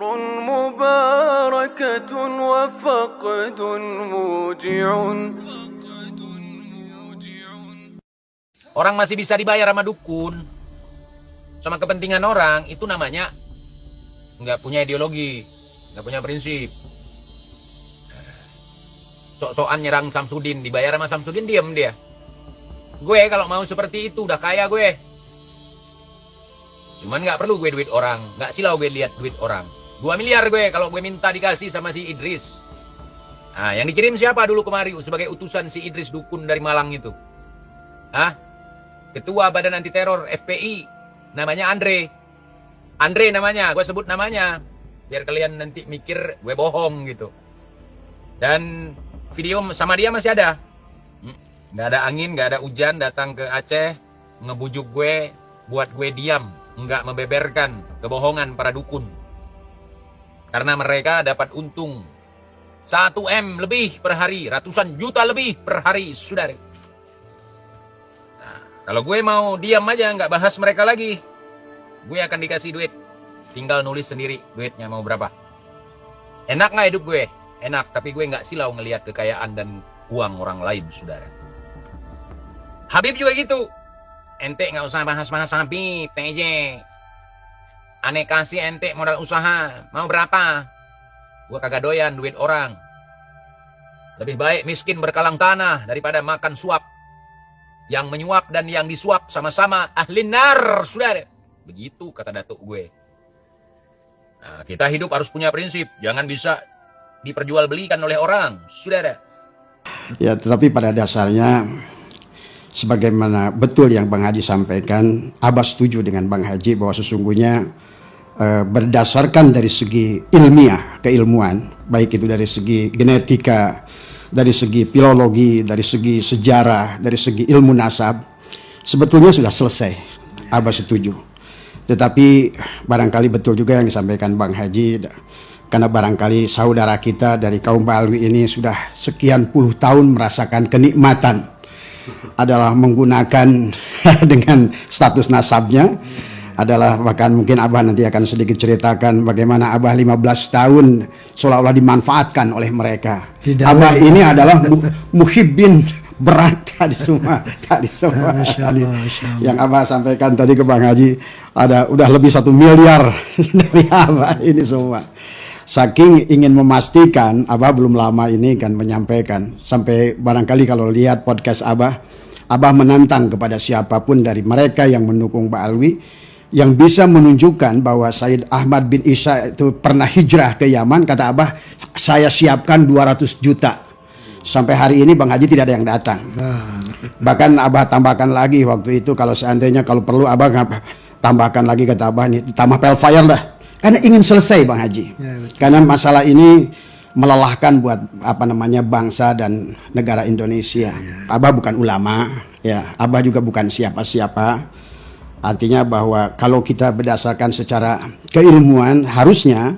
عمر مباركة وفقد موجع. Orang masih bisa dibayar sama dukun, sama kepentingan orang, itu namanya nggak punya ideologi, nggak punya prinsip. Sok-sokan nyerang Samsudin, dibayar sama Samsudin, diem dia. Gue kalau mau seperti itu udah kaya gue. Cuman nggak perlu gue duit orang, nggak silau gue lihat duit orang. 2 miliar gue kalau gue minta dikasih sama si Idris. Nah, yang dikirim siapa dulu kemari sebagai utusan si Idris dukun dari Malang itu? Hah? Ketua Badan Anti Teror FPI, namanya Andre. Andre namanya, gue sebut namanya. Biar kalian nanti mikir gue bohong gitu. Dan video sama dia masih ada. Nggak ada angin, nggak ada hujan, datang ke Aceh, ngebujuk gue, buat gue diam. Nggak membeberkan kebohongan para dukun. Karena mereka dapat untung 1 M lebih per hari, ratusan juta lebih per hari, saudara. Kalau gue mau diam aja, nggak bahas mereka lagi, gue akan dikasih duit. Tinggal nulis sendiri duitnya mau berapa. Enak nggak hidup gue? Enak, tapi gue nggak silau ngelihat kekayaan dan uang orang lain, saudara. Habib juga gitu. Ente nggak usah bahas-bahas Habib, TJ. Aneh kasih ente modal usaha, mau berapa? Gue kagak doyan duit orang. Lebih baik miskin berkalang tanah daripada makan suap. Yang menyuap dan yang disuap sama-sama ahli nar, saudara. Begitu kata datuk gue. Nah, kita hidup harus punya prinsip. Jangan bisa diperjualbelikan oleh orang, saudara. Ya, tetapi pada dasarnya, sebagaimana betul yang Bang Haji sampaikan, Abah setuju dengan Bang Haji bahwa sesungguhnya berdasarkan dari segi ilmiah, keilmuan, baik itu dari segi genetika, dari segi filologi, dari segi sejarah, dari segi ilmu nasab, sebetulnya sudah selesai. Abah setuju. Tetapi barangkali betul juga yang disampaikan Bang Haji, karena barangkali saudara kita dari kaum Ba'alwi ini sudah sekian puluh tahun merasakan kenikmatan adalah menggunakan dengan status nasabnya, adalah bahkan mungkin Abah nanti akan sedikit ceritakan bagaimana Abah 15 tahun seolah-olah dimanfaatkan oleh mereka. Abah ini adalah muhibbin berat tadi semua. Masya Allah. Yang Abah sampaikan tadi ke Bang Haji, ada udah lebih 1 miliar dari Abah ini semua. Saking ingin memastikan, Abah belum lama ini kan menyampaikan, sampai barangkali kalau lihat podcast Abah menantang kepada siapapun dari mereka yang mendukung Ba'alwi yang bisa menunjukkan bahwa Sayyid Ahmad bin Isa itu pernah hijrah ke Yaman. Kata Abah, saya siapkan 200 juta. Sampai hari ini Bang Haji tidak ada yang datang. Bahkan Abah tambahkan lagi waktu itu, kalau seandainya kalau perlu Abah tambahkan lagi, kata Abah, ini tambah pelfire dah. Karena ingin selesai Bang Haji. Karena masalah ini melelahkan buat bangsa dan negara Indonesia. Abah bukan ulama, ya. Abah juga bukan siapa-siapa. Artinya bahwa kalau kita berdasarkan secara keilmuan, harusnya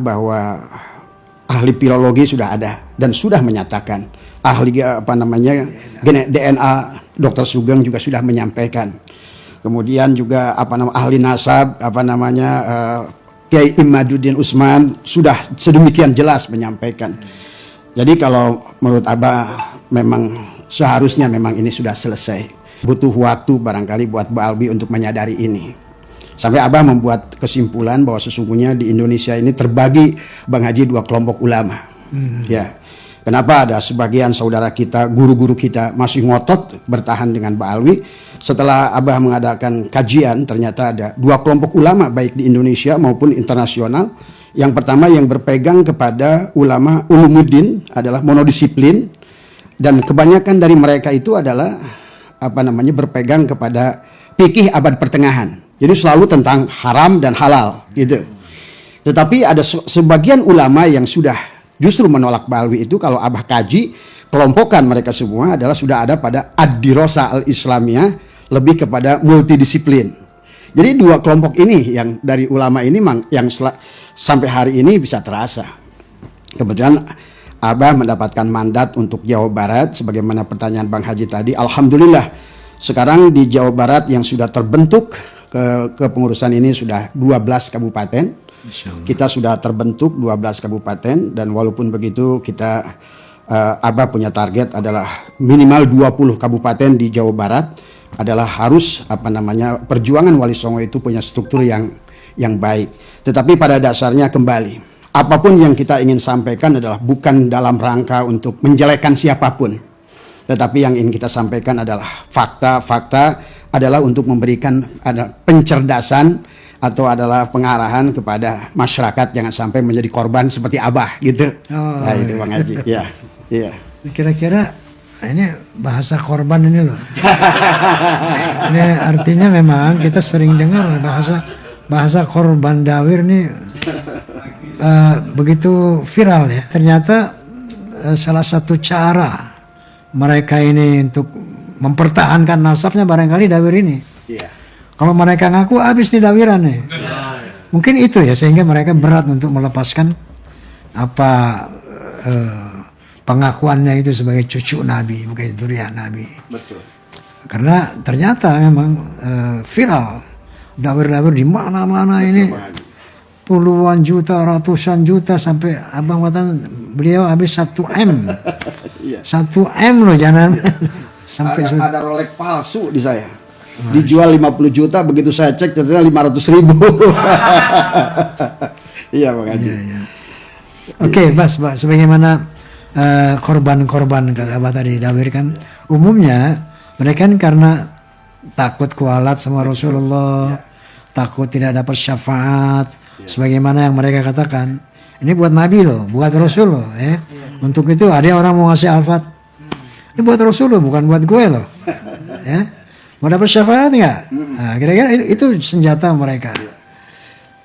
bahwa ahli filologi sudah ada dan sudah menyatakan, ahli DNA Dr. Sugeng juga sudah menyampaikan. Kemudian juga ahli nasab Kiai Imaduddin Usman sudah sedemikian jelas menyampaikan. Jadi kalau menurut Abah memang seharusnya memang ini sudah selesai. Butuh waktu barangkali buat Ba'alwi untuk menyadari ini. Sampai Abah membuat kesimpulan bahwa sesungguhnya di Indonesia ini terbagi Bang Haji 2 kelompok ulama. Ya. Kenapa ada sebagian saudara kita, guru-guru kita masih ngotot bertahan dengan Ba'alwi? Setelah Abah mengadakan kajian, ternyata ada 2 kelompok ulama baik di Indonesia maupun internasional. Yang pertama yang berpegang kepada ulama ulumuddin adalah monodisiplin, dan kebanyakan dari mereka itu adalah berpegang kepada fikih abad pertengahan. Jadi selalu tentang haram dan halal gitu. Tetapi ada sebagian ulama yang sudah justru menolak Ba'alwi itu. Kalau Abah kaji, kelompokan mereka semua adalah sudah ada pada ad-dirasah al-islamiyah, lebih kepada multidisiplin. Jadi 2 kelompok ini yang dari ulama ini yang sampai hari ini bisa terasa. Kemudian Abah mendapatkan mandat untuk Jawa Barat, sebagaimana pertanyaan Bang Haji tadi. Alhamdulillah, sekarang di Jawa Barat yang sudah terbentuk kepengurusan ini sudah 12 kabupaten. Kita sudah terbentuk 12 kabupaten dan walaupun begitu kita Abah punya target adalah minimal 20 kabupaten di Jawa Barat adalah harus perjuangan Wali Songo itu punya struktur yang baik. Tetapi pada dasarnya kembali, apapun yang kita ingin sampaikan adalah bukan dalam rangka untuk menjelekkan siapapun. Tetapi yang ingin kita sampaikan adalah fakta-fakta adalah untuk memberikan pencerdasan atau adalah pengarahan kepada masyarakat jangan sampai menjadi korban seperti Abah gitu. Nah itu Bang Haji. Iya. Kira-kira ini bahasa korban ini loh. Ini artinya memang kita sering dengar bahasa korban dawir nih begitu viral ya. Ternyata salah satu cara mereka ini untuk mempertahankan nasabnya barangkali dawir ini. Iya. Kalau mereka ngaku habis nih dawiran nih. Mungkin itu ya sehingga mereka berat untuk melepaskan pengakuannya itu sebagai cucu Nabi, bukan dzurriyyah Nabi. Betul. Karena ternyata memang viral dawir-dawir di mana-mana ini puluhan juta, ratusan juta sampai abang katakan beliau habis 1M. 1M loh jangan sampai ada Rolex palsu di saya. Dijual 50 juta begitu saya cek ternyata 500.000. Iya Bang Haji. Iya. Oke, Bas, sebagaimana korban-korban kata Abah tadi dawir kan umumnya mereka kan karena takut kualat sama Rasulullah, takut tidak dapat syafaat, sebagaimana yang mereka katakan. Ini buat Nabi loh, buat Rasul loh, ya. Untuk itu ada orang mau ngasih alfat. Ini buat Rasul loh, bukan buat gue loh, ya. Mau dapat syafaat nggak? Nah, kira-kira itu senjata mereka.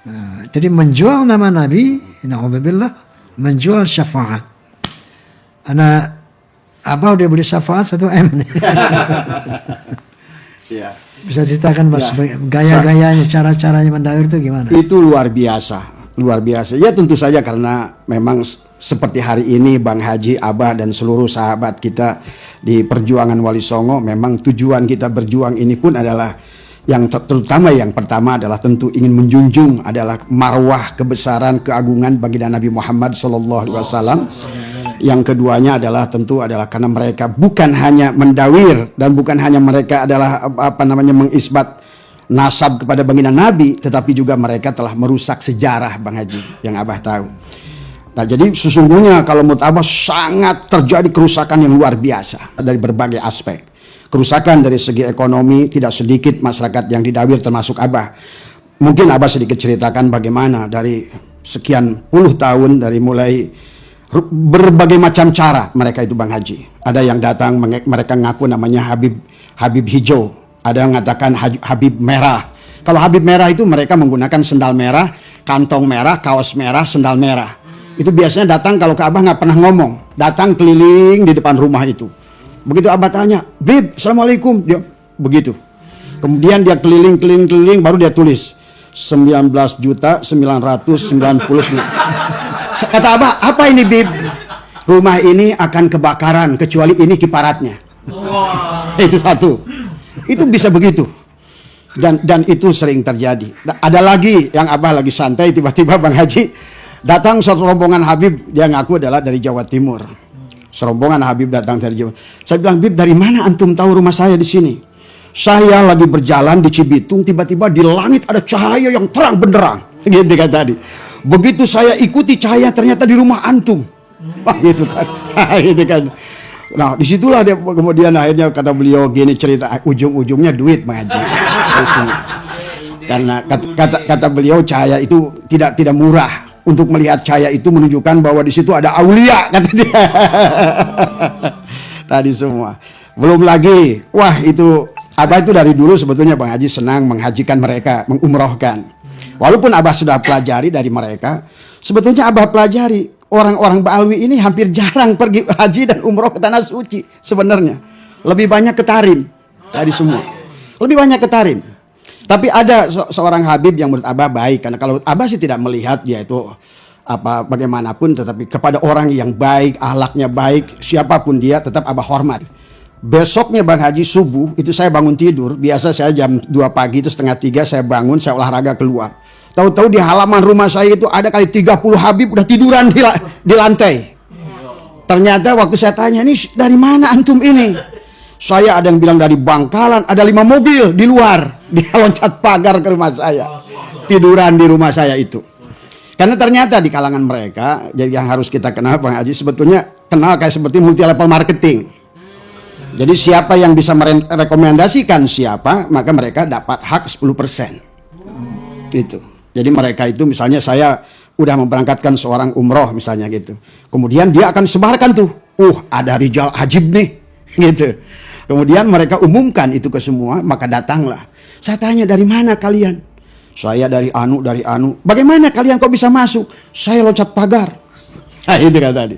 Nah, jadi menjual nama Nabi, na'udzubillah, menjual syafaat. Anak Abah udah beli syafaat 1M nih. Iya. Bisa ceritakan Mas gaya-gayanya, cara-caranya mendawir itu gimana? Itu luar biasa. Ya tentu saja karena memang seperti hari ini Bang Haji, Abah dan seluruh sahabat kita di perjuangan Wali Songo, memang tujuan kita berjuang ini pun adalah yang terutama yang pertama adalah tentu ingin menjunjung adalah marwah kebesaran keagungan baginda Nabi Muhammad SAW. Yang keduanya adalah tentu adalah karena mereka bukan hanya mendawir dan bukan hanya mereka adalah mengisbat nasab kepada baginda Nabi, tetapi juga mereka telah merusak sejarah Bang Haji yang Abah tahu. Nah jadi sesungguhnya kalau menurut Abah sangat terjadi kerusakan yang luar biasa dari berbagai aspek. Kerusakan dari segi ekonomi tidak sedikit masyarakat yang didawir termasuk Abah. Mungkin Abah sedikit ceritakan bagaimana dari sekian puluh tahun dari mulai berbagai macam cara mereka itu Bang Haji. Ada yang datang mereka ngaku namanya Habib hijau, ada yang mengatakan Habib merah. Kalau Habib merah itu mereka menggunakan sendal merah, kantong merah, kaos merah, sendal merah. Itu biasanya datang kalau ke Abah nggak pernah ngomong, datang keliling di depan rumah itu. Begitu Abah tanya, Bib, assalamualaikum, dia begitu. Kemudian dia keliling baru dia tulis 19.999. Kata Abah, apa ini Bib? Rumah ini akan kebakaran kecuali ini kiparatnya. Itu satu. Itu bisa begitu. Dan itu sering terjadi. Ada lagi yang Abah lagi santai tiba-tiba Bang Haji datang satu rombongan Habib, dia ngaku adalah dari Jawa Timur. Serombongan Habib datang dari Jawa. Saya bilang, Bib, dari mana antum tahu rumah saya di sini? Saya lagi berjalan di Cibitung, tiba-tiba di langit ada cahaya yang terang benderang. Gitu kan tadi. Begitu saya ikuti cahaya ternyata di rumah antum. Wah gitu kan. Gitu kan. Nah disitulah dia kemudian akhirnya kata beliau gini cerita, ujung-ujungnya duit Bang Haji. Karena kata beliau cahaya itu tidak murah. Untuk melihat cahaya itu menunjukkan bahwa di situ ada aulia kata dia. Tadi semua. Belum lagi, wah itu Abah itu dari dulu sebetulnya Bang Haji senang menghajikan mereka, mengumrohkan. Walaupun Abah sudah pelajari dari mereka, sebetulnya Abah pelajari orang-orang Ba'alwi ini hampir jarang pergi haji dan umroh ke tanah suci sebenarnya. Lebih banyak ke Tarim tadi semua. Lebih banyak ke Tarim. Tapi ada seorang Habib yang menurut Abah baik, karena kalau Abah sih tidak melihat dia itu bagaimanapun, tetapi kepada orang yang baik, akhlaknya baik, siapapun dia tetap Abah hormat. Besoknya Bang Haji subuh itu saya bangun tidur, biasa saya jam 2 pagi itu setengah 3 saya bangun, saya olahraga keluar. Tahu-tahu di halaman rumah saya itu ada kali 30 Habib udah tiduran di lantai. Ternyata waktu saya tanya, ini dari mana antum ini? Saya ada yang bilang dari Bangkalan, ada 5 mobil di luar. Dia loncat pagar ke rumah saya. Tiduran di rumah saya itu. Karena ternyata di kalangan mereka, jadi yang harus kita kenal Bang Haji, sebetulnya kenal kayak seperti multi level marketing. Jadi siapa yang bisa merekomendasikan siapa, maka mereka dapat hak 10%. Gitu. Jadi mereka itu misalnya saya udah memberangkatkan seorang umroh misalnya gitu. Kemudian dia akan sebarkan tuh, ada Rijal Hajib nih, gitu. Kemudian mereka umumkan itu ke semua, maka datanglah. Saya tanya, dari mana kalian? Saya dari anu. Bagaimana kalian kok bisa masuk? Saya loncat pagar. Nah, itu kan tadi.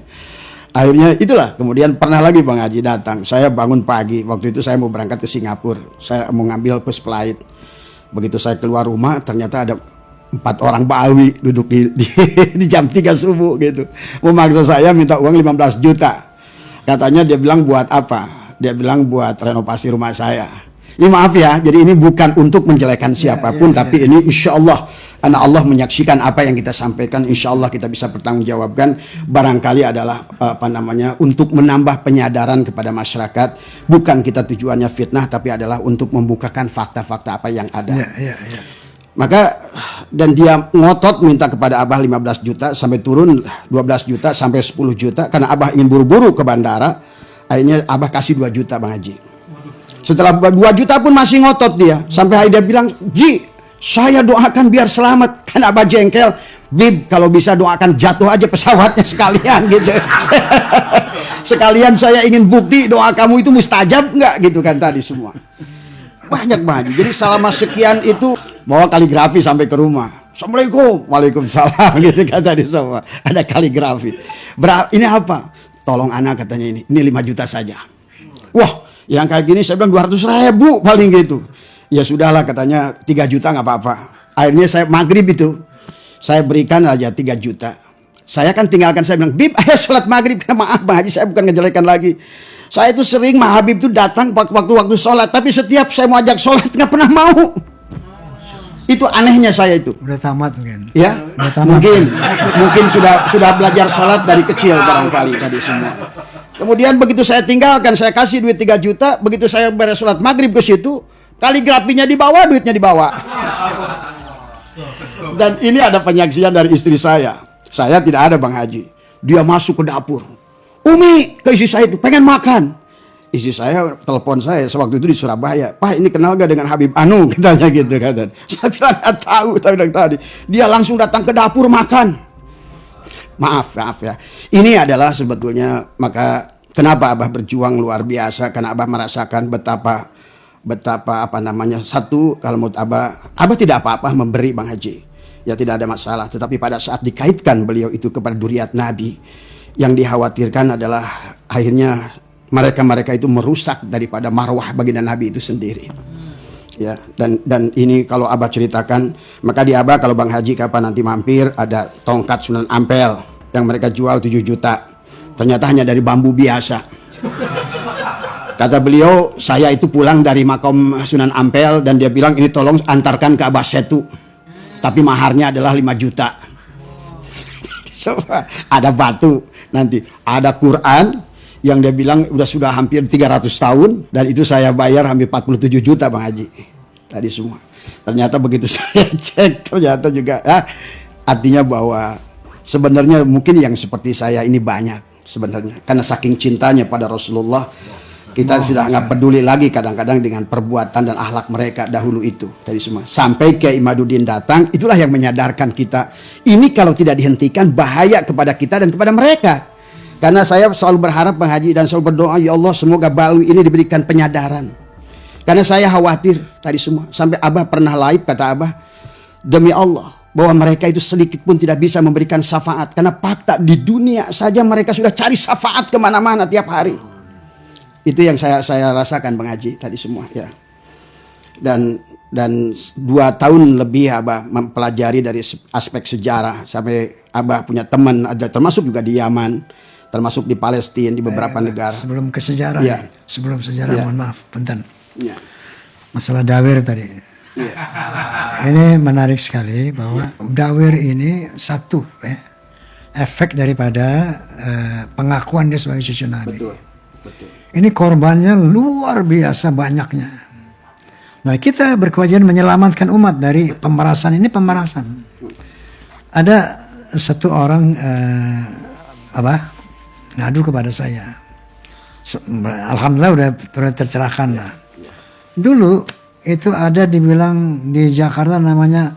Akhirnya itulah. Kemudian pernah lagi Bang Haji datang. Saya bangun pagi. Waktu itu saya mau berangkat ke Singapura. Saya mau ngambil first flight. Begitu saya keluar rumah, ternyata ada 4 orang Ba'alwi duduk di jam 3 subuh gitu. Memaksa saya minta uang 15 juta. Katanya dia bilang buat apa? Dia bilang buat renovasi rumah saya. Ini maaf ya, jadi ini bukan untuk menjelekan siapapun, tapi ini insya Allah, karena Allah menyaksikan apa yang kita sampaikan, insya Allah kita bisa bertanggungjawabkan. Barangkali adalah untuk menambah penyadaran kepada masyarakat. Bukan kita tujuannya fitnah, tapi adalah untuk membukakan fakta-fakta apa yang ada. Maka dan dia ngotot minta kepada Abah 15 juta sampai turun 12 juta sampai 10 juta karena Abah ingin buru-buru ke bandara. Akhirnya Abah kasih 2 juta Bang Haji. Setelah 2 juta pun masih ngotot dia. Sampai dia bilang, Ji, saya doakan biar selamat. Kan Abah jengkel, Bib, kalau bisa doakan jatuh aja pesawatnya sekalian gitu. Sekalian saya ingin bukti doa kamu itu mustajab nggak gitu kan tadi semua. Banyak banget. Jadi selama sekian itu bawa kaligrafi sampai ke rumah. Assalamualaikum, waalaikumsalam gitu kan tadi semua. Ada kaligrafi. Ini apa? Tolong anak katanya ini 5 juta saja. Wah, yang kayak gini saya bilang 200.000 paling gitu. Ya sudahlah katanya 3 juta nggak apa-apa. Akhirnya saya maghrib itu saya berikan aja 3 juta. Saya kan tinggalkan, saya bilang, Bib, ayo sholat maghrib. Maaf Bang Haji, saya bukan ngejelekan lagi. Saya itu sering Habib itu datang waktu sholat, tapi setiap saya mau ajak sholat nggak pernah mau. Itu anehnya saya itu. Udah tamat mungkin. Ya, udah tamat. mungkin sudah belajar sholat dari kecil barangkali tadi semua. Kemudian begitu saya tinggalkan, saya kasih duit 3 juta, begitu saya beres sholat maghrib ke situ, kaligrafinya dibawa, duitnya dibawa. Dan ini ada penyaksian dari istri saya. Saya tidak ada Bang Haji. Dia masuk ke dapur. Umi, ke istri saya itu, pengen makan. Istri saya telepon saya sewaktu itu di Surabaya. Pak, ini kenal gak dengan Habib Anu? Katanya gitu kan. Saya bilang gak tahu, saya bilang tadi. Dia langsung datang ke dapur makan. Maaf ya. Ini adalah sebetulnya, maka kenapa Abah berjuang luar biasa, karena Abah merasakan betapa satu, kalau menurut Abah tidak apa-apa memberi Bang Haji. Ya tidak ada masalah, tetapi pada saat dikaitkan beliau itu kepada dzurriyyat Nabi, yang dikhawatirkan adalah akhirnya mereka itu merusak daripada marwah baginda Nabi itu sendiri. Ya, dan ini kalau Abah ceritakan, maka di Abah kalau Bang Haji kapan nanti mampir, ada tongkat Sunan Ampel yang mereka jual 7 juta. Ternyata hanya dari bambu biasa. Kata beliau, saya itu pulang dari makom Sunan Ampel dan dia bilang ini tolong antarkan ke Abah Setu. Tapi maharnya adalah 5 juta. Ada batu nanti, ada Quran yang dia bilang sudah hampir 300 tahun dan itu saya bayar hampir 47 juta Bang Haji tadi semua. Ternyata begitu saya cek, ternyata juga artinya bahwa sebenarnya mungkin yang seperti saya ini banyak sebenarnya, karena saking cintanya pada Rasulullah kita sudah nggak peduli lagi kadang-kadang dengan perbuatan dan akhlak mereka dahulu itu tadi semua. Sampai Kiai Imaduddin datang, itulah yang menyadarkan kita ini kalau tidak dihentikan bahaya kepada kita dan kepada mereka. Karena saya selalu berharap Bang Haji dan selalu berdoa, ya Allah semoga Ba'alwi ini diberikan penyadaran. Karena saya khawatir tadi semua. Sampai Abah pernah live, kata Abah, demi Allah bahwa mereka itu sedikit pun tidak bisa memberikan syafaat. Karena fakta di dunia saja mereka sudah cari syafaat kemana-mana tiap hari. Itu yang saya rasakan Bang Haji tadi semua ya. Dan 2 tahun lebih Abah mempelajari dari aspek sejarah. Sampai Abah punya teman, ada termasuk juga di Yaman, termasuk di Palestina, di beberapa negara. Sebelum ke sejarah, ya. Sebelum sejarah, mohon maaf, punten. Ya. Masalah dawir tadi. Ini menarik sekali bahwa dawir ini satu efek daripada pengakuan dia sebagai cucu Nabi. Betul. Ini korbannya luar biasa banyaknya. Nah, kita berkewajiban menyelamatkan umat dari pemerasan ini. Ada satu orang ngadu kepada saya. Alhamdulillah udah tercerahkan lah. Dulu itu ada dibilang di Jakarta namanya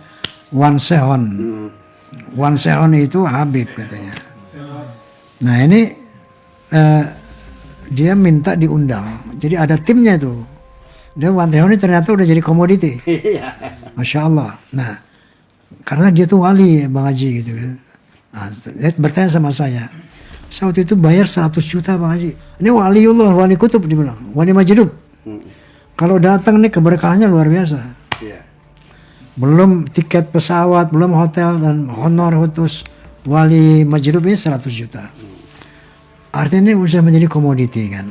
Wan Sehon. Wan Sehon itu Habib katanya. Nah ini dia minta diundang. Jadi ada timnya itu. Dan Wan Sehon ini ternyata udah jadi komoditi. Masya Allah. Nah karena dia tuh wali Bang Haji gitu kan. Nah, dia bertanya sama saya. Saya waktu itu bayar 100 juta Bang Haji. Ini waliullah, wali kutub dibilang. Wali Majdub. Kalau datang nih keberkahannya luar biasa. Belum tiket pesawat, belum hotel dan honor khusus wali Majdub ini 100 juta. Artinya ini bisa menjadi komoditi kan.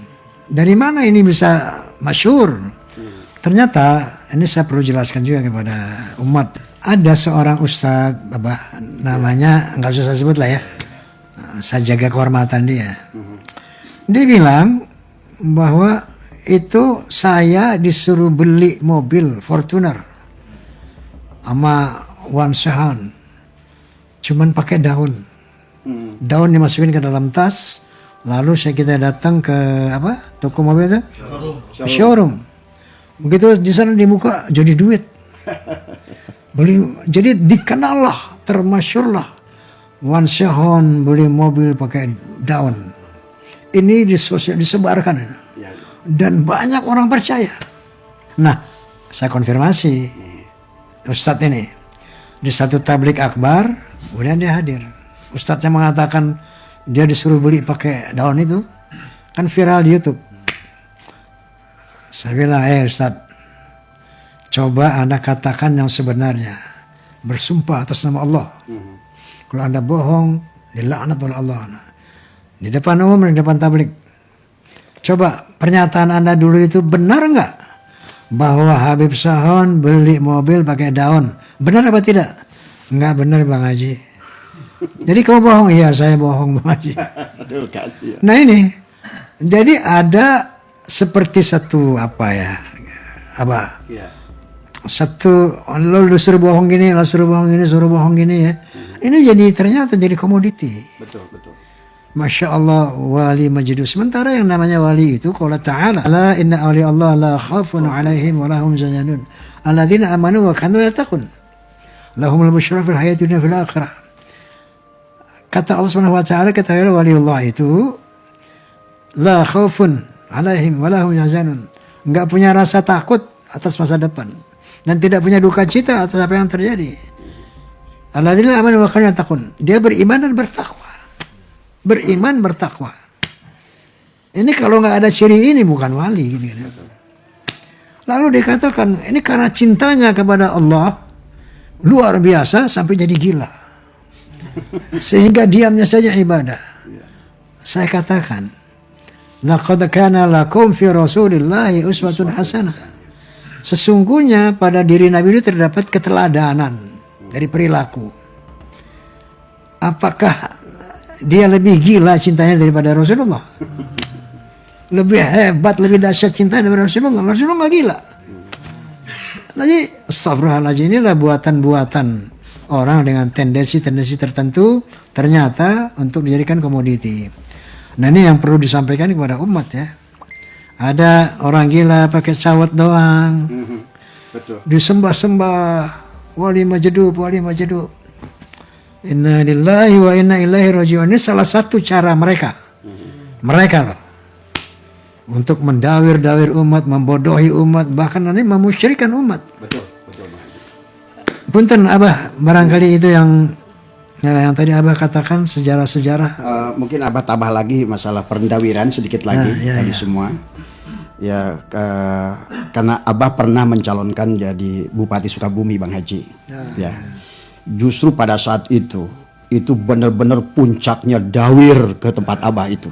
Dari mana ini bisa masyhur? Ternyata ini saya perlu jelaskan juga kepada umat. Ada seorang ustadz, namanya nggak usah saya sebut lah ya. Saya jaga kehormatan dia. Dia bilang bahwa itu saya disuruh beli mobil Fortuner sama Wan Sehon, cuman pakai daun. Daun dimasukin ke dalam tas, lalu kita datang ke toko mobil itu, showroom. Begitu di sana di muka jadi duit. Jadi dikenal lah, termasyhur lah. Wan Sehon beli mobil pakai daun. Ini disebarkan dan banyak orang percaya. Nah, saya konfirmasi Ustadz ini di satu tablik akbar, kemudian dia hadir. Ustadznya mengatakan dia disuruh beli pakai daun itu, kan viral di YouTube. Saya bilang, Ustadz, coba Anda katakan yang sebenarnya, bersumpah atas nama Allah. Kalau Anda bohong, dilaknat oleh Allah. Di depan umum, di depan tablik. Coba pernyataan Anda dulu itu benar nggak? Bahwa Habib Sehon beli mobil pakai daun. Benar apa tidak? Nggak benar Bang Haji. Jadi kamu bohong? Iya saya bohong Bang Haji. Nah ini. Jadi ada seperti satu satu lo suruh bohong gini, suruh bohong gini ya. Ini jadi ternyata jadi komoditi. Betul. Masya Allah wali Majdub. Sementara yang namanya wali itu qala ta'ala la inna awliya Allah la khafun alaihim wa lahum yahzanun alladzina amanu wa kanu yattaqun lahumul busyra fil hayati dunya fil akhirah. Kata Allah Subhanahu wa taala, kata waliullah itu la khafun alaihim wa lahum yahzanun. Enggak punya rasa takut atas masa depan dan tidak punya duka cita atas apa yang terjadi. Alladzina amanu wa kanu yattaqun. Dia beriman dan bertakwa. Beriman bertakwa. Ini kalau nggak ada ciri ini bukan wali. Lalu dikatakan ini karena cintanya kepada Allah luar biasa sampai jadi gila. Sehingga diamnya saja ibadah. Saya katakan, laqad kana lakum fi Rasulillahi uswatun hasanah. Sesungguhnya pada diri Nabi itu terdapat keteladanan dari perilaku. Apakah dia lebih gila cintanya daripada Rasulullah? Lebih hebat, lebih dahsyat cintanya daripada Rasulullah? Rasulullah nggak gila. Jadi astagfirullahaladzim, inilah buatan-buatan orang dengan tendensi-tendensi tertentu ternyata untuk dijadikan komoditi. Nah ini yang perlu disampaikan kepada umat ya. Ada orang gila pakai sawat doang. Disembah-sembah wali Majdub. Inna lillahi wa inna ilaihi raji'un. Ini salah satu cara mereka loh, untuk mendawir-dawir umat, membodohi umat, bahkan nanti memusyrikan umat. Betul. Punten Abah, barangkali itu yang tadi Abah katakan sejarah-sejarah. Mungkin Abah tambah lagi masalah perendawiran sedikit lagi semua. Ya karena Abah pernah mencalonkan jadi Bupati Sukabumi Bang Haji. Justru pada saat itu benar-benar puncaknya dawir ke tempat Abah itu.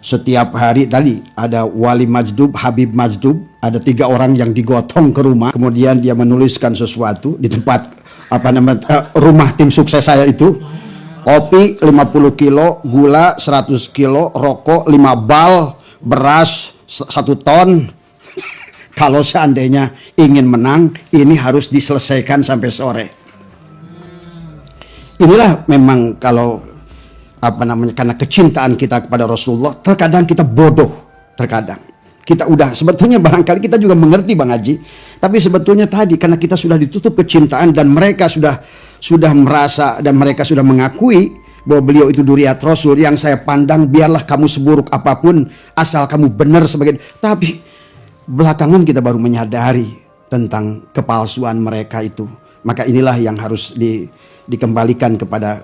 setiap hari tadi ada Wali Majdub, Habib Majdub, ada 3 orang yang digotong ke rumah, kemudian dia menuliskan sesuatu di tempat rumah tim sukses saya itu. Kopi 50 kilo, gula 100 kilo, rokok 5 bal, beras 1 ton. Kalau seandainya ingin menang, ini harus diselesaikan sampai sore. Inilah memang kalau karena kecintaan kita kepada Rasulullah, terkadang kita bodoh, terkadang kita udah sebetulnya barangkali kita juga mengerti Bang Haji, tapi sebetulnya tadi karena kita sudah ditutup kecintaan dan mereka sudah merasa dan mereka sudah mengakui bahwa beliau itu duriat Rasul. Yang saya pandang, biarlah kamu seburuk apapun asal kamu benar sebagai, tapi belakangan kita baru menyadari tentang kepalsuan mereka itu. Maka inilah yang harus dikembalikan kepada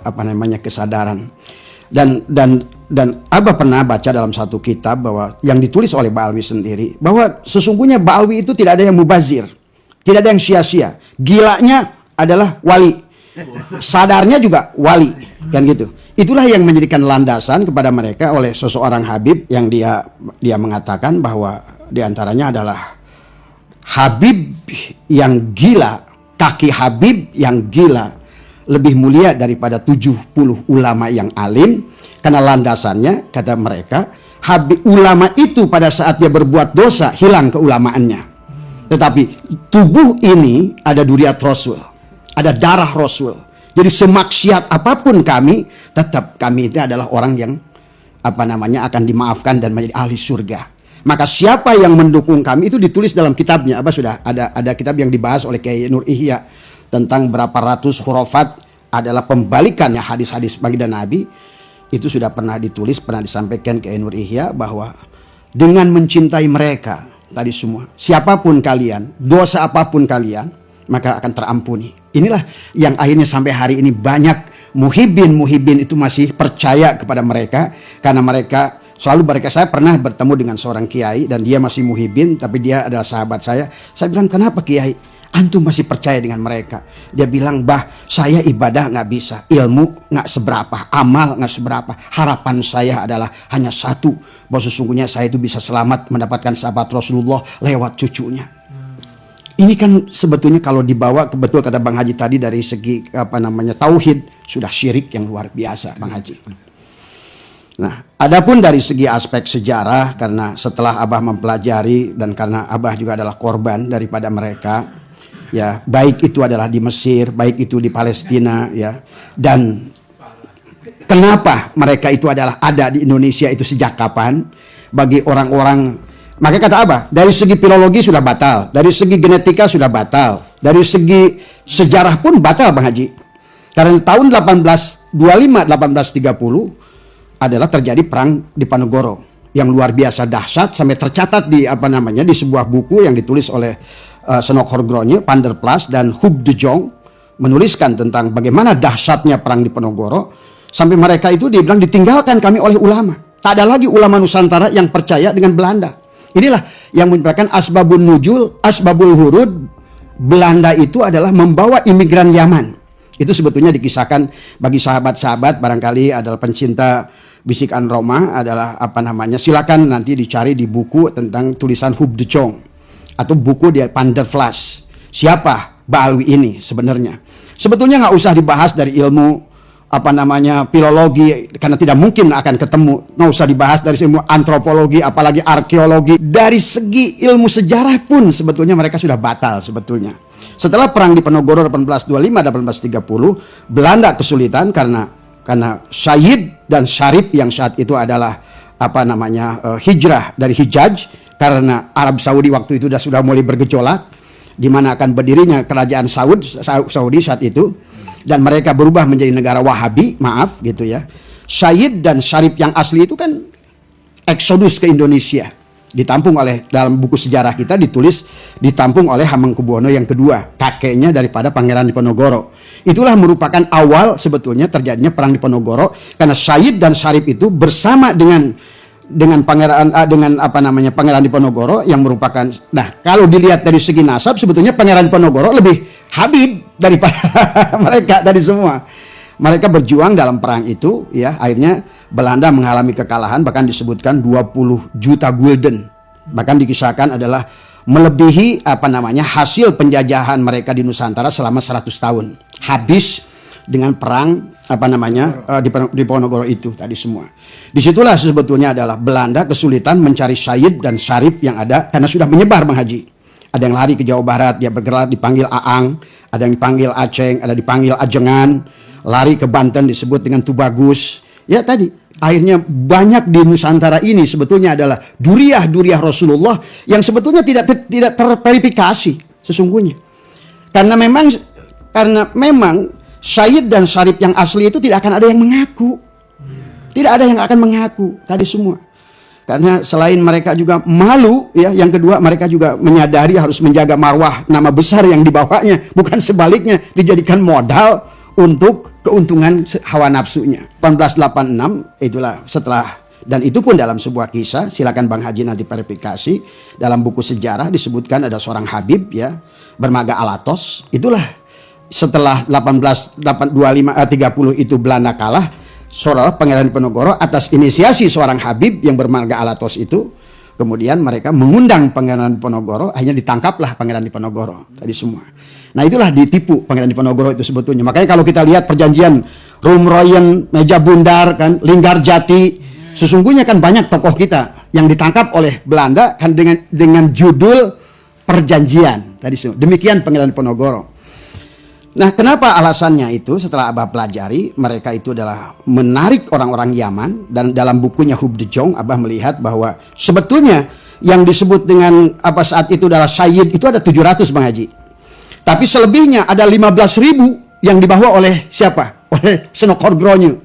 kesadaran. Dan Abah pernah baca dalam satu kitab bahwa yang ditulis oleh Ba'alwi sendiri, bahwa sesungguhnya Ba'alwi itu tidak ada yang mubazir, tidak ada yang sia-sia. Gilanya adalah wali, sadarnya juga wali, kan gitu. Itulah yang menjadikan landasan kepada mereka oleh seseorang Habib yang dia mengatakan bahwa diantaranya adalah Habib yang gila, kaki Habib yang gila lebih mulia daripada 70 ulama yang alim, karena landasannya kata mereka Habib ulama itu pada saat dia berbuat dosa hilang keulamaannya, tetapi tubuh ini ada duriat Rasul, ada darah Rasul. Jadi semaksiat apapun kami, tetap kami itu adalah orang yang akan dimaafkan dan menjadi ahli surga. Maka siapa yang mendukung kami itu ditulis dalam kitabnya. Sudah ada kitab yang dibahas oleh Kiai Nur Ihya tentang berapa ratus khurafat adalah pembalikannya hadis-hadis baginda Nabi. Itu sudah pernah ditulis, pernah disampaikan ke Nur Ihya bahwa dengan mencintai mereka tadi semua, siapapun kalian, dosa apapun kalian, maka akan terampuni. Inilah yang akhirnya sampai hari ini banyak muhibin itu masih percaya kepada mereka, karena mereka selalu saya pernah bertemu dengan seorang kiai dan dia masih muhibin, tapi dia adalah sahabat saya. Saya bilang, kenapa kiai antum masih percaya dengan mereka? Dia bilang, bah, saya ibadah nggak bisa, ilmu nggak seberapa, amal nggak seberapa. Harapan saya adalah hanya satu, bahwa sesungguhnya saya itu bisa selamat mendapatkan sahabat Rasulullah lewat cucunya. Ini kan sebetulnya kalau dibawa betul kata Bang Haji tadi dari segi tauhid, sudah syirik yang luar biasa Bang Haji. Nah, adapun dari segi aspek sejarah, karena setelah Abah mempelajari dan karena Abah juga adalah korban daripada mereka, ya, baik itu adalah di Mesir, baik itu di Palestina, ya, dan kenapa mereka itu adalah ada di Indonesia itu sejak kapan? Bagi orang-orang, maka kata Abah, dari segi filologi sudah batal, dari segi genetika sudah batal, dari segi sejarah pun batal Bang Haji. Karena tahun 1825-1830 adalah terjadi perang di Diponegoro yang luar biasa dahsyat, sampai tercatat di di sebuah buku yang ditulis oleh Senok Horgronje, Panderplas dan Hub de Jong, menuliskan tentang bagaimana dahsyatnya perang di Diponegoro, sampai mereka itu dibilang ditinggalkan kami oleh ulama. Tak ada lagi ulama Nusantara yang percaya dengan Belanda. Inilah yang merupakan asbabun nujul, asbabul hurud. Belanda itu adalah membawa imigran Yaman. Itu sebetulnya dikisahkan bagi sahabat-sahabat barangkali adalah pencinta bisikan Roma, adalah silakan nanti dicari di buku tentang tulisan Hub de Jong atau buku di Panderplas. Siapa Ba'alwi ini sebenarnya? Sebetulnya nggak usah dibahas dari ilmu filologi, karena tidak mungkin akan ketemu. Nggak usah dibahas dari ilmu antropologi, apalagi arkeologi. Dari segi ilmu sejarah pun sebetulnya mereka sudah batal sebetulnya. Setelah perang di Diponegoro 1825-1830, Belanda kesulitan karena Sayyid dan Syarif yang saat itu adalah hijrah dari Hijaz, karena Arab Saudi waktu itu sudah mulai bergejolak di mana akan berdirinya kerajaan Saudi saat itu, dan mereka berubah menjadi negara Wahabi, maaf gitu ya. Sayyid dan Syarif yang asli itu kan eksodus ke Indonesia, ditampung oleh, dalam buku sejarah kita ditulis, ditampung oleh Hamengkubuwono yang kedua, kakeknya daripada Pangeran Diponegoro. Itulah merupakan awal sebetulnya terjadinya perang Diponegoro, karena Sayyid dan Syarif itu bersama dengan Pangeran Diponegoro yang merupakan, nah kalau dilihat dari segi nasab sebetulnya Pangeran Diponegoro lebih Habib daripada mereka tadi semua. mereka berjuang dalam perang itu, ya, akhirnya Belanda mengalami kekalahan, bahkan disebutkan 20 juta gulden. Bahkan dikisahkan adalah melebihi hasil penjajahan mereka di Nusantara selama 100 tahun. Habis dengan perang di Ponorogo itu tadi semua. Disitulah sebetulnya adalah Belanda kesulitan mencari Sayyid dan Syarif yang ada karena sudah menyebar, Bang Haji. Ada yang lari ke Jawa Barat, dia bergerak dipanggil Aang, ada yang dipanggil Aceng, ada dipanggil Ajengan, lari ke Banten disebut dengan Tubagus. Ya tadi, akhirnya banyak di Nusantara ini sebetulnya adalah duriah-duriah Rasulullah yang sebetulnya tidak terverifikasi sesungguhnya. Karena memang Sayyid dan Syarif yang asli itu tidak akan ada yang mengaku. Tidak ada yang akan mengaku tadi semua. Karena selain mereka juga malu, ya, yang kedua mereka juga menyadari harus menjaga marwah nama besar yang dibawanya, bukan sebaliknya dijadikan modal untuk keuntungan hawa nafsunya. 1886 itulah setelah, dan itu pun dalam sebuah kisah, silakan Bang Haji nanti verifikasi, dalam buku sejarah disebutkan ada seorang Habib, ya, bermarga Alatos. Itulah setelah 1830 itu Belanda kalah, saudara Pangeran Diponegoro atas inisiasi seorang Habib yang bermarga Alatos itu, kemudian mereka mengundang Pangeran Diponegoro, akhirnya ditangkaplah Pangeran Diponegoro tadi semua. Nah itulah ditipu Pangeran Diponegoro itu sebetulnya. Makanya kalau kita lihat perjanjian Rumroyen, Meja Bundar, kan, Linggarjati, sesungguhnya kan banyak tokoh kita yang ditangkap oleh Belanda kan dengan judul perjanjian tadi semua. Demikian Pangeran Diponegoro. Nah, kenapa alasannya itu? Setelah Abah pelajari, mereka itu adalah menarik orang-orang Yaman, dan dalam bukunya Hub de Jong, Abah melihat bahwa sebetulnya yang disebut dengan saat itu adalah Sayyid itu ada 700, Bang Haji. Tapi selebihnya ada 15.000 yang dibawa oleh siapa? Oleh Senokorgronye.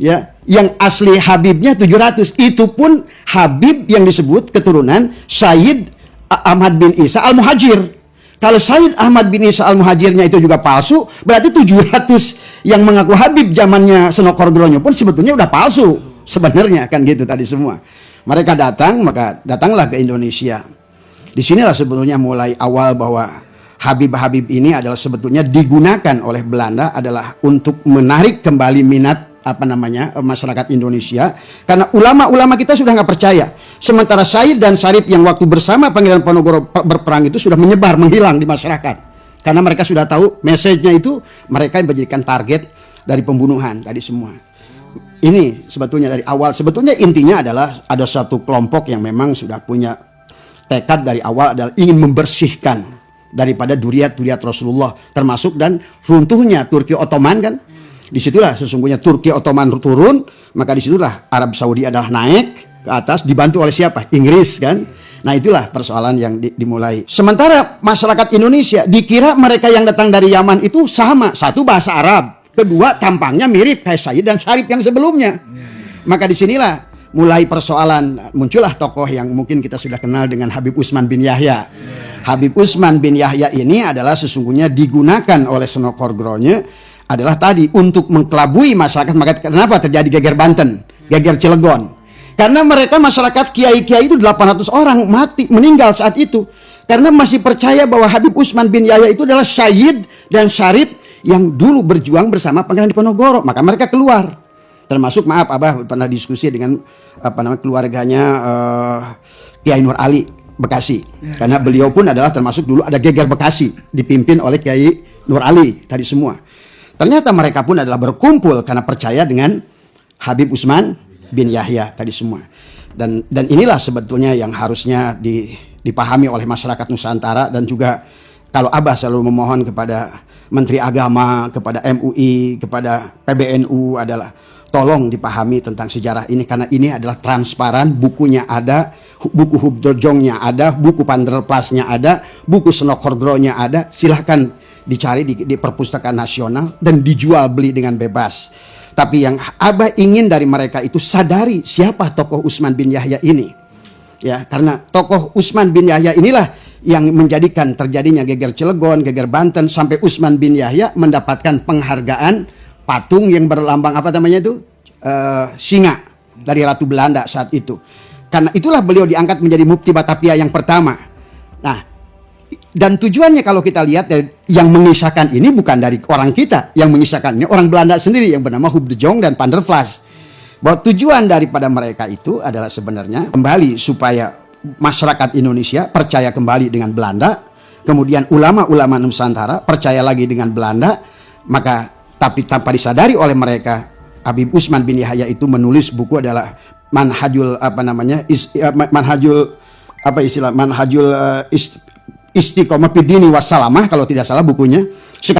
Ya, yang asli Habibnya 700. Itu pun Habib yang disebut keturunan Sayyid Ahmad bin Isa Al-Muhajir. Kalau Sayyid Ahmad bin Isa Al-Muhajirnya itu juga palsu, berarti 700 yang mengaku Habib zamannya Senokorgronye pun sebetulnya udah palsu. Sebenarnya kan gitu tadi semua. Mereka datang, maka datanglah ke Indonesia. Disinilah sebetulnya mulai awal bahwa Habib-Habib ini adalah sebetulnya digunakan oleh Belanda adalah untuk menarik kembali minat masyarakat Indonesia, karena ulama-ulama kita sudah nggak percaya. Sementara Sayyid dan Syarif yang waktu bersama Pangeran Diponegoro berperang itu sudah menyebar, menghilang di masyarakat, karena mereka sudah tahu message-nya itu mereka yang menjadikan target dari pembunuhan tadi semua. Ini sebetulnya dari awal, sebetulnya intinya adalah ada satu kelompok yang memang sudah punya tekad dari awal adalah ingin membersihkan daripada duriat-duriat Rasulullah, termasuk dan runtuhnya Turki Ottoman kan. Disitulah sesungguhnya Turki Ottoman turun, maka disitulah Arab Saudi adalah naik ke atas, dibantu oleh siapa? Inggris kan. Nah itulah persoalan yang dimulai. Sementara masyarakat Indonesia dikira mereka yang datang dari Yaman itu sama, satu bahasa Arab, kedua tampangnya mirip kayak Sayyid dan Syarif yang sebelumnya. Maka disinilah mulai persoalan, muncullah tokoh yang mungkin kita sudah kenal dengan Habib Utsman bin Yahya. Habib Utsman bin Yahya ini adalah sesungguhnya digunakan oleh Senokorgronye adalah tadi untuk mengkelabui masyarakat. Maka kenapa terjadi geger Banten, geger Cilegon? Karena mereka masyarakat kiai-kiai itu 800 orang meninggal saat itu. Karena masih percaya bahwa Habib Utsman bin Yahya itu adalah Sayyid dan Syarif yang dulu berjuang bersama Pangeran Diponegoro. Maka mereka keluar. Termasuk Abah pernah diskusi dengan keluarganya Kiai Nur Ali Bekasi. Karena beliau pun adalah termasuk dulu ada geger Bekasi dipimpin oleh Kiai Nur Ali tadi semua. Ternyata mereka pun adalah berkumpul karena percaya dengan Habib Utsman bin Yahya tadi semua. Dan inilah sebetulnya yang harusnya dipahami oleh masyarakat Nusantara, dan juga kalau Abah selalu memohon kepada Menteri Agama, kepada MUI, kepada PBNU adalah tolong dipahami tentang sejarah ini, karena ini adalah transparan, bukunya ada, buku Hub de Jongnya ada, buku Panderplasnya ada, buku Senokorgronye ada, silahkan dicari di Perpustakaan Nasional dan dijual beli dengan bebas. Tapi yang Abah ingin dari mereka itu sadari siapa tokoh Utsman bin Yahya ini. Ya, karena tokoh Utsman bin Yahya inilah yang menjadikan terjadinya geger Cilegon, geger Banten, sampai Utsman bin Yahya mendapatkan penghargaan patung yang berlambang singa dari Ratu Belanda saat itu. Karena itulah beliau diangkat menjadi Mufti Batavia yang pertama. Nah, Dan tujuannya kalau kita lihat yang mengisahkan ini bukan dari orang kita, yang mengisahkan ini orang Belanda sendiri yang bernama Huub de Jong dan Van der Vlas. Bahwa tujuan daripada mereka itu adalah sebenarnya kembali supaya masyarakat Indonesia percaya kembali dengan Belanda, kemudian ulama-ulama Nusantara percaya lagi dengan Belanda, maka tapi tanpa disadari oleh mereka, Habib Utsman bin Yahya itu menulis buku adalah Manhajul Istiqomah Fid Dini Wassalamah kalau tidak salah bukunya.